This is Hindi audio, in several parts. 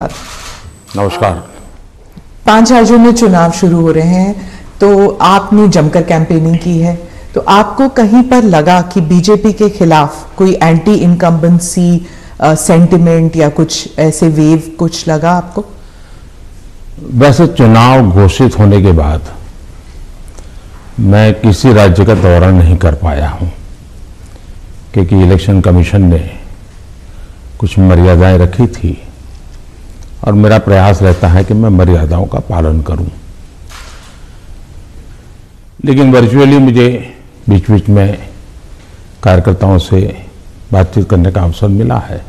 नमस्कार। 5 राज्यों में चुनाव शुरू हो रहे हैं, तो आपने जमकर कैंपेनिंग की है, तो आपको कहीं पर लगा कि बीजेपी के खिलाफ कोई एंटी इनकम्बेंसी सेंटिमेंट या कुछ ऐसे वेव कुछ लगा आपको? वैसे चुनाव घोषित होने के बाद मैं किसी राज्य का दौरा नहीं कर पाया हूं, क्योंकि इलेक्शन कमीशन ने कुछ मर्यादाएं रखी थी और मेरा प्रयास रहता है कि मैं मर्यादाओं का पालन करूं। लेकिन वर्चुअली मुझे बीच बीच में कार्यकर्ताओं से बातचीत करने का अवसर मिला है।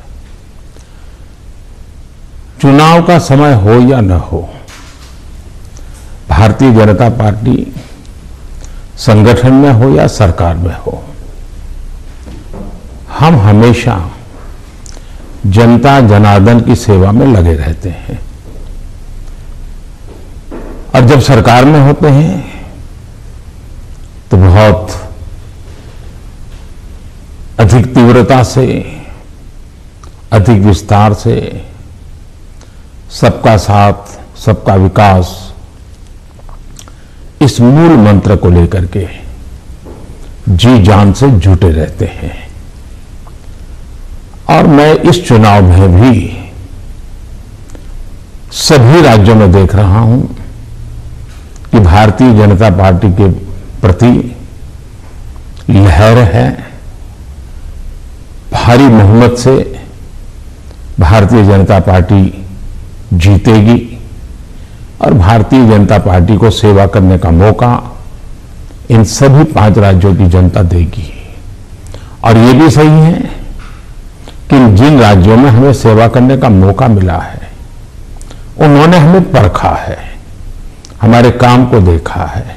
चुनाव का समय हो या न हो, भारतीय जनता पार्टी संगठन में हो या सरकार में हो, हम हमेशा जनता जनार्दन की सेवा में लगे रहते हैं। और जब सरकार में होते हैं तो बहुत अधिक तीव्रता से, अधिक विस्तार से सबका साथ, सबका विकास, इस मूल मंत्र को लेकर के जी जान से जुटे रहते हैं। और मैं इस चुनाव में भी सभी राज्यों में देख रहा हूं कि भारतीय जनता पार्टी के प्रति लहर है। भारी बहुमत से भारतीय जनता पार्टी जीतेगी और भारतीय जनता पार्टी को सेवा करने का मौका इन सभी 5 राज्यों की जनता देगी। और ये भी सही है कि जिन राज्यों में हमें सेवा करने का मौका मिला है, उन्होंने हमें परखा है, हमारे काम को देखा है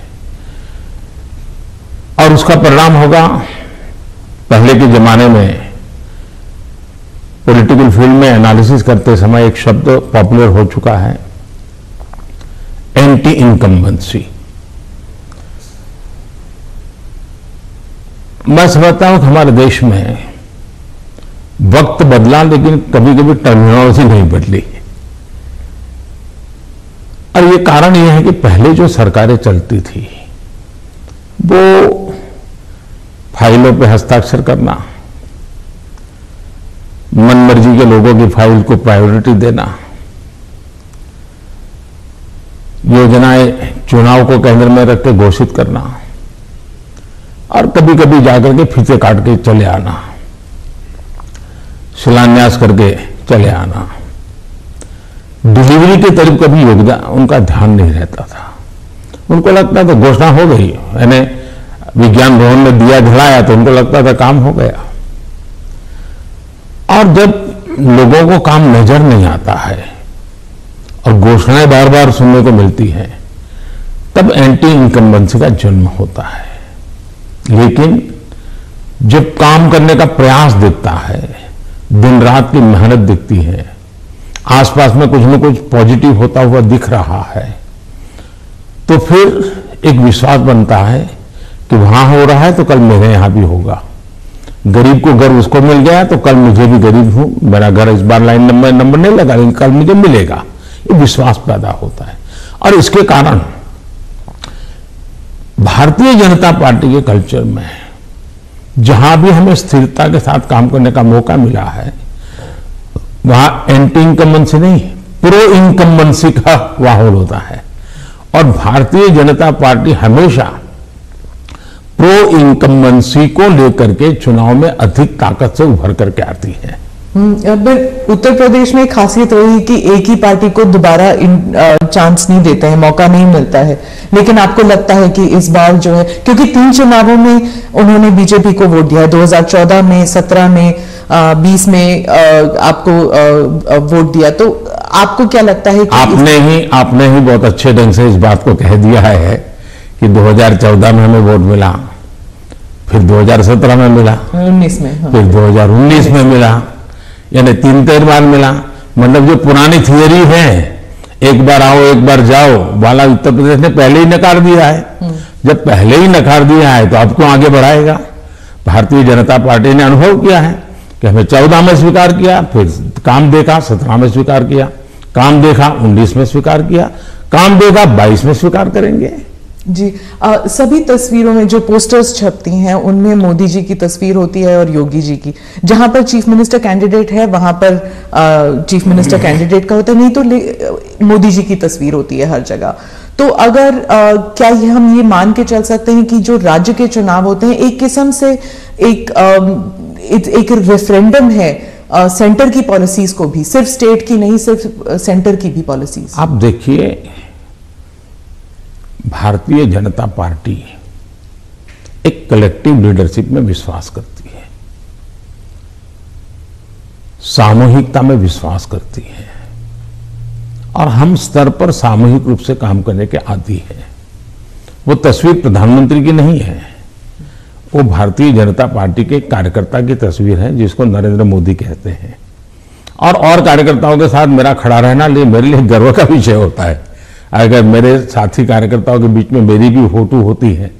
और उसका परिणाम होगा। पहले के जमाने में पॉलिटिकल फील्ड में एनालिसिस करते समय एक शब्द पॉपुलर हो चुका है, एंटी इनकम्बेंसी। मैं समझता हूं कि हमारे देश में वक्त बदला, लेकिन कभी कभी टर्मिनोलॉजी नहीं बदली। और ये कारण ये है कि पहले जो सरकारें चलती थी वो फाइलों पे हस्ताक्षर करना, मनमर्जी के लोगों की फाइल को प्रायोरिटी देना, योजनाएं चुनाव को केंद्र में रख के घोषित करना और कभी कभी जाकर के फीते काट के चले आना, शिलान्यास करके चले आना। डिलीवरी की तरफ कभी योगदान उनका ध्यान नहीं रहता था। उनको लगता था घोषणा हो गई, यानी विज्ञान भवन में दिया जलाया तो उनको लगता था काम हो गया। और जब लोगों को काम नजर नहीं आता है और घोषणाएं बार बार सुनने को मिलती है, तब एंटी इनकम्बेंसी का जन्म होता है। लेकिन जब काम करने का प्रयास दिखता है, दिन रात की मेहनत दिखती है, आसपास में कुछ न कुछ पॉजिटिव होता हुआ दिख रहा है, तो फिर एक विश्वास बनता है कि वहां हो रहा है तो कल मेरे यहां भी होगा। गरीब को घर उसको मिल गया तो कल मुझे भी, गरीब हूं, मेरा घर इस बार लाइन नंबर नहीं लगा लेकिन कल मुझे मिलेगा। ये विश्वास पैदा होता है। और इसके कारण भारतीय जनता पार्टी के कल्चर में जहां भी हमें स्थिरता के साथ काम करने का मौका मिला है, वहां एंटी इनकम्बेंसी नहीं, प्रो इनकम्बेंसी का माहौल होता है। और भारतीय जनता पार्टी हमेशा प्रो इनकम्बेंसी को लेकर के चुनाव में अधिक ताकत से उभर करके आती है। उत्तर प्रदेश में खासियत रही कि एक ही पार्टी को दोबारा चांस नहीं देते हैं, मौका नहीं मिलता है। लेकिन आपको लगता है कि इस बार जो है, क्योंकि 3 चुनावों में उन्होंने बीजेपी को वोट दिया है, 2014 में, 17 में, 20 में आपको वोट दिया, तो आपको क्या लगता है कि आपने ही बहुत अच्छे ढंग से इस बात को कह दिया है कि 2014 में हमें वोट मिला, फिर 2017 में मिला, 19 में, हाँ, फिर 2019 में मिला, यानी 3 बार मिला। मतलब जो पुरानी थियरी है, एक बार आओ एक बार जाओ वाला, उत्तर प्रदेश ने पहले ही नकार दिया है। जब पहले ही नकार दिया है तो अब क्यों आगे बढ़ाएगा? भारतीय जनता पार्टी ने अनुभव किया है कि हमें 14 में स्वीकार किया, फिर काम देखा, 17 में स्वीकार किया, काम देखा 19 में स्वीकार किया, काम देखा 22 में स्वीकार करेंगे। जी, सभी तस्वीरों में जो पोस्टर्स छपती हैं उनमें मोदी जी की तस्वीर होती है और योगी जी की। जहां पर चीफ मिनिस्टर कैंडिडेट है वहां पर चीफ मिनिस्टर कैंडिडेट का होता है, नहीं तो मोदी जी की तस्वीर होती है हर जगह। तो अगर क्या हम ये मान के चल सकते हैं कि जो राज्य के चुनाव होते हैं एक किस्म से एक रेफरेंडम है सेंटर की पॉलिसीज को भी, सिर्फ स्टेट की नहीं, सिर्फ सेंटर की भी पॉलिसीज? आप देखिए, भारतीय जनता पार्टी एक कलेक्टिव लीडरशिप में विश्वास करती है, सामूहिकता में विश्वास करती है और हम स्तर पर सामूहिक रूप से काम करने के आदी हैं। वो तस्वीर प्रधानमंत्री की नहीं है, वो भारतीय जनता पार्टी के कार्यकर्ता की तस्वीर है जिसको नरेंद्र मोदी कहते हैं। और कार्यकर्ताओं के साथ मेरा खड़ा रहना मेरे लिए गर्व का विषय होता है। अगर मेरे साथी कार्यकर्ताओं के बीच में मेरी भी फोटो होती है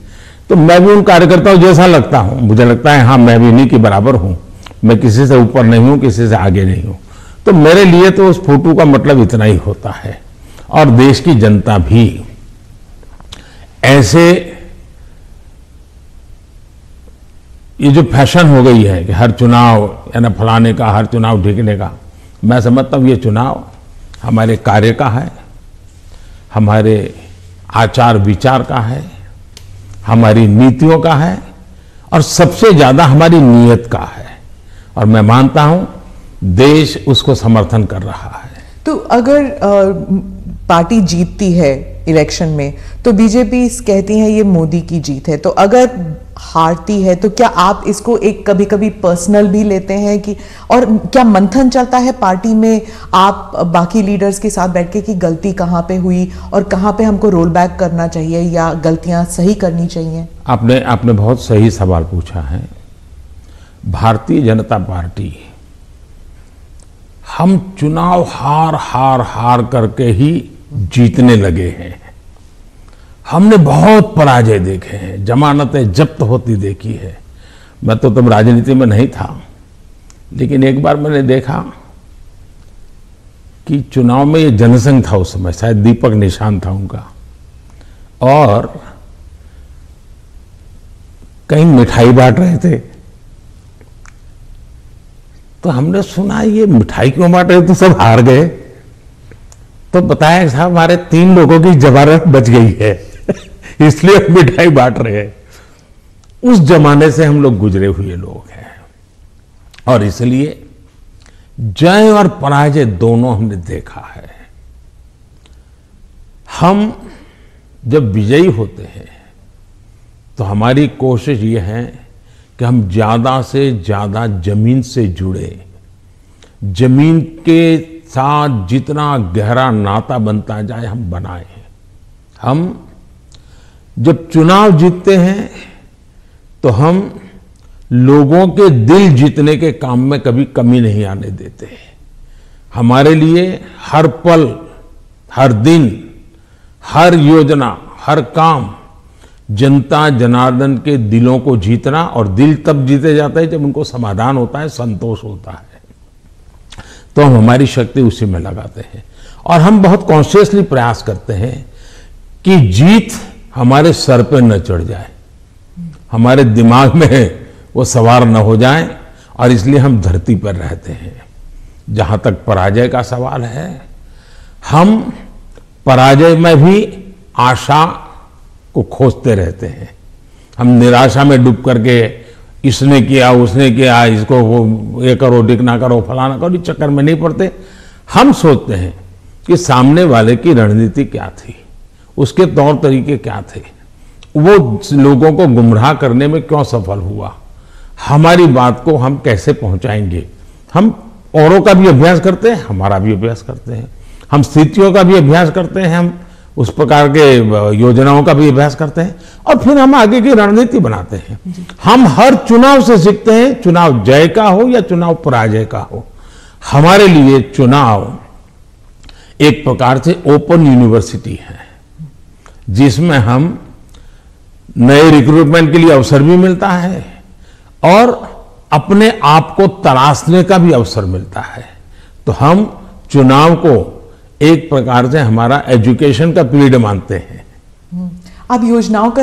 तो मैं भी उन कार्यकर्ताओं जैसा लगता हूं। मुझे लगता है हाँ, मैं भी इन्हीं के बराबर हूं, मैं किसी से ऊपर नहीं हूं, किसी से आगे नहीं हूं। तो मेरे लिए तो उस फोटो का मतलब इतना ही होता है। और देश की जनता भी ऐसे, ये जो फैशन हो गई है कि हर चुनाव या ना फलाने का, हर चुनाव ढीकने का, मैं समझता हूं ये चुनाव हमारे कार्य का है, हमारे आचार विचार का है, हमारी नीतियों का है और सबसे ज्यादा हमारी नीयत का है। और मैं मानता हूं देश उसको समर्थन कर रहा है। तो अगर पार्टी जीतती है इलेक्शन में तो बीजेपी कहती है ये मोदी की जीत है, तो अगर हारती है तो क्या आप इसको एक कभी कभी पर्सनल भी लेते हैं कि, और क्या मंथन चलता है पार्टी में आप बाकी लीडर्स के साथ बैठ के कि गलती कहां पे हुई और कहां पे हमको रोल बैक करना चाहिए या गलतियां सही करनी चाहिए? आपने बहुत सही सवाल पूछा है। भारतीय जनता पार्टी, हम चुनाव हार करके ही जीतने लगे हैं। हमने बहुत पराजय देखे हैं, जमानतें जब्त होती देखी है। मैं तो तब राजनीति में नहीं था, लेकिन एक बार मैंने देखा कि चुनाव में ये जनसंघ था, उस समय शायद दीपक निशान था उनका, और कहीं मिठाई बांट रहे थे। तो हमने सुना ये मिठाई क्यों बांट रहे, तो सब हार गए। तो बताया साहब हमारे 3 लोगों की जमानत बच गई है इसलिए मिठाई बांट रहे हैं। उस जमाने से हम लोग गुजरे हुए लोग हैं और इसलिए जय और पराजय दोनों हमने देखा है। हम जब विजयी होते हैं तो हमारी कोशिश ये है कि हम ज्यादा से ज्यादा जमीन से जुड़े, जमीन के साथ जितना गहरा नाता बनता जाए हम बनाए। हम जब चुनाव जीतते हैं तो हम लोगों के दिल जीतने के काम में कभी कमी नहीं आने देते। हमारे लिए हर पल, हर दिन, हर योजना, हर काम जनता जनार्दन के दिलों को जीतना, और दिल तब जीते जाता है जब उनको समाधान होता है, संतोष होता है। तो हम हमारी शक्ति उसी में लगाते हैं और हम बहुत कॉन्शियसली प्रयास करते हैं कि जीत हमारे सर पे न चढ़ जाए, हमारे दिमाग में वो सवार न हो जाए, और इसलिए हम धरती पर रहते हैं। जहां तक पराजय का सवाल है, हम पराजय में भी आशा को खोजते रहते हैं। हम निराशा में डूब करके इसने किया, उसने किया, इसको वो ये करो, डिक ना करो, फलाना करो, इस चक्कर में नहीं पड़ते। हम सोचते हैं कि सामने वाले की रणनीति क्या थी, उसके तौर तरीके क्या थे, वो लोगों को गुमराह करने में क्यों सफल हुआ, हमारी बात को हम कैसे पहुंचाएंगे। हम औरों का भी अभ्यास करते हैं, हमारा भी अभ्यास करते हैं, हम स्थितियों का भी अभ्यास करते हैं, हम उस प्रकार के योजनाओं का भी अभ्यास करते हैं और फिर हम आगे की रणनीति बनाते हैं। हम हर चुनाव से सीखते हैं, चुनाव जय का हो या चुनाव पराजय का हो। हमारे लिए चुनाव एक प्रकार से ओपन यूनिवर्सिटी है जिसमें हम नए रिक्रूटमेंट के लिए अवसर भी मिलता है और अपने आप को तलाशने का भी अवसर मिलता है। तो हम चुनाव को एक प्रकार से हमारा एजुकेशन का पीरियड मानते हैं। आप योजनाओं का